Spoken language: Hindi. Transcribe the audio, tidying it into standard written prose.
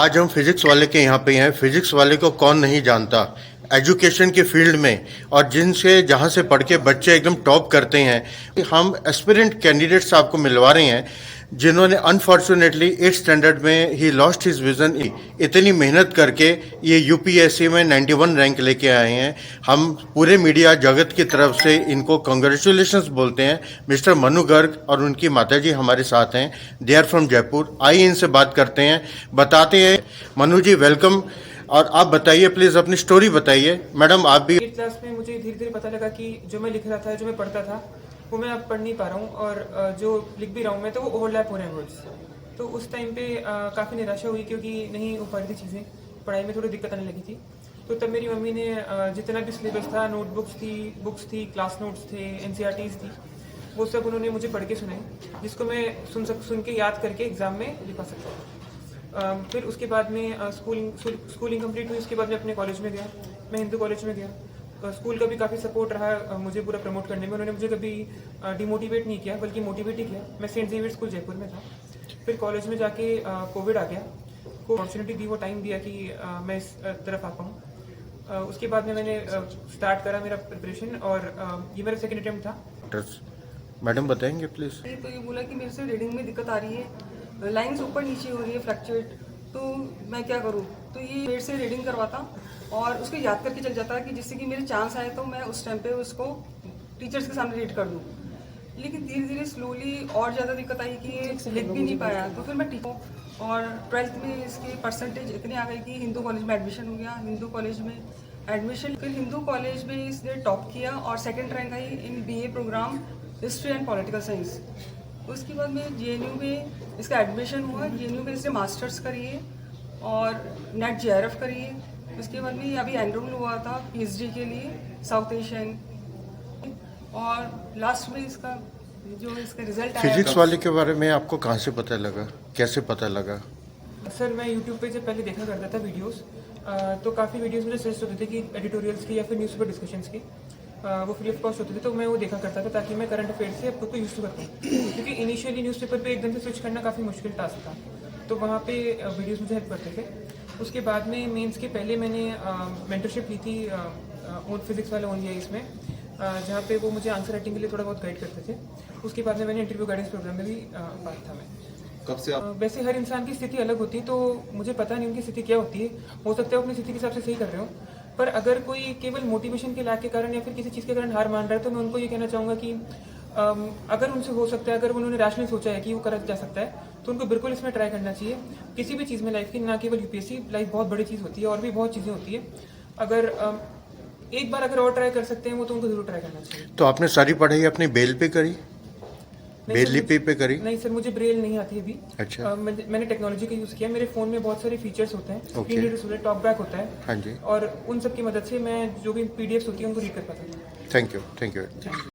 आज हम फिजिक्स वाले के यहाँ पे हैं। फिजिक्स वाले को कौन नहीं जानता एजुकेशन के फील्ड में, और जिनसे जहाँ से पढ़ के बच्चे एकदम टॉप करते हैं। हम एस्पिरेंट कैंडिडेट्स आपको मिलवा रहे हैं जिन्होंने अनफॉर्चुनेटली 8th स्टैंडर्ड में ही लॉस्ट हिज विजन। इतनी मेहनत करके ये यूपीएससी में 91 रैंक लेके आए हैं। हम पूरे मीडिया जगत की तरफ से इनको कंग्रेचुलेशंस बोलते हैं। मिस्टर मनु गर्ग और उनकी माताजी हमारे साथ हैं। They are from Jaipur. आइए इनसे बात करते हैं, बताते हैं। मनु जी वेलकम। और आप बताइए प्लीज, अपनी स्टोरी बताइए। मैडम आप भी। 8th क्लास में मुझे धीरे धीरे पता लगा कि जो मैं लिख रहा था, जो मैं पढ़ता था, वो मैं अब पढ़ नहीं पा रहा हूँ, और जो लिख भी रहा हूँ मैं तो वो ओवरलैप हो रहे हैं वर्ड्स। तो उस टाइम पे काफ़ी निराशा हुई, क्योंकि नहीं हो पा रही थी चीज़ें, पढ़ाई में थोड़ी दिक्कत आने लगी थी। तो तब मेरी मम्मी ने जितना भी सिलेबस था, नोटबुक्स थी, बुक्स थी, क्लास नोट्स थे, एनसीईआरटीज़ थी, वो सब उन्होंने मुझे पढ़ के सुनाई, जिसको मैं सुन के याद करके एग्ज़ाम में लिखा सकता था। फिर उसके बाद में स्कूलिंग कंप्लीट हुई। उसके बाद मैं अपने कॉलेज में गया, मैं हिंदू कॉलेज में गया। स्कूल का भी काफ़ी सपोर्ट रहा मुझे पूरा प्रमोट करने में। उन्होंने मुझे कभी डिमोटिवेट नहीं किया, बल्कि मोटिवेट ही किया। मैं सेंट जेवियर स्कूल जयपुर में था। फिर कॉलेज में जाके कोविड आ गया, को अपॉर्चुनिटी दी, वो टाइम दिया कि मैं इस तरफ आ पाऊँ। उसके बाद में मैंने स्टार्ट करा मेरा प्रिपरेशन, और ये मेरा सेकेंड अटेम्प्ट था। मैडम बताएंगे प्लीज। तो ये बोला कि मेरे से रीडिंग में दिक्कत आ रही है, लाइंस ऊपर नीचे हो रही है, फ्लक्चुएट, तो मैं क्या करूँ। तो ये मेरे से रीडिंग करवाता और उसको याद करके चल जाता कि जिससे कि मेरे चांस आए तो मैं उस टाइम पे उसको टीचर्स के सामने रीड कर दूँ। लेकिन धीरे धीरे स्लोली और ज़्यादा दिक्कत आई कि ये लिख भी नहीं पाया। तो फिर मैं टीचर, और 12th में इसकी परसेंटेज इतनी आ गई कि हिंदू कॉलेज में एडमिशन हो गया। हिंदू कॉलेज में एडमिशन, फिर हिंदू कॉलेज में इसने टॉप किया और सेकेंड रैंक आई in BA program history and political science. उसके बाद में JNU में इसका एडमिशन हुआ। JNU में इसने मास्टर्स करी है और नेट JRF करी है। उसके बाद में अभी एनरोल हुआ था PhD के लिए साउथ एशियन, और लास्ट में इसका जो इसका रिजल्ट आया। फिजिक्स वाले के बारे में आपको कहाँ से पता लगा, कैसे पता लगा? सर मैं यूट्यूब पे जब पहले देखा करता था वीडियोस, तो काफ़ी वीडियोस मुझे सजेस्ट होते थे कि एडिटोरियल्स की या फिर न्यूज़पेपर डिस्कशंस की, वो फ्री ऑफ कॉस्ट होते थे। तो मैं वो देखा करता था ताकि मैं करंट अफेयर से खुद को यूज़ कर पाऊँ, क्योंकि इनिशियली न्यूज़पेपर पे एकदम से स्विच करना काफ़ी मुश्किल टास्क था। तो वहाँ पे वीडियोस मुझे हेल्प करते थे। उसके बाद में मेंस के पहले मैंने मेंटरशिप ली थी ओन फिजिक्स वाले ओन IAS में, जहाँ पे वो मुझे आंसर राइटिंग के लिए थोड़ा बहुत गाइड करते थे। उसके बाद में मैंने इंटरव्यू गाइडेंस प्रोग्राम में भी पार्ट था मैं। कब से आप? वैसे हर इंसान की स्थिति अलग होती है, तो मुझे पता नहीं उनकी स्थिति क्या होती है। हो सकता है वो अपनी स्थिति के हिसाब से सही कर रहे हो, पर अगर कोई केवल मोटिवेशन के लैक के कारण या फिर किसी चीज़ के कारण हार मान रहा है, तो मैं उनको ये कहना चाहूँगा कि अगर उनसे हो सकता है, अगर उन्होंने रैशनली सोचा है कि वो करा जा सकता है, तो उनको बिल्कुल इसमें ट्राई करना चाहिए। किसी भी चीज़ में लाइफ की, ना केवल UPSC, लाइफ बहुत बड़ी चीज़ होती है, और भी बहुत चीज़ें होती है। अगर एक बार अगर और ट्राई कर सकते हैं वो, तो उनको जरूर ट्राई करना चाहिए। तो आपने सारी पढ़ाई अपनी बेल पे करी, बेल लिपि पे करी? नहीं सर, मुझे ब्रेल नहीं आती अभी। अच्छा। मैंने टेक्नोलॉजी का यूज़ किया। मेरे फ़ोन में बहुत सारे फीचर्स होते हैं, स्क्रीन रीडर्स होते हैं, टॉक बैक होता है। हाँ जी। और उन सब की मदद से मैं जो भी PDFs होती है उनको रीड कर पाता हूँ। Thank you.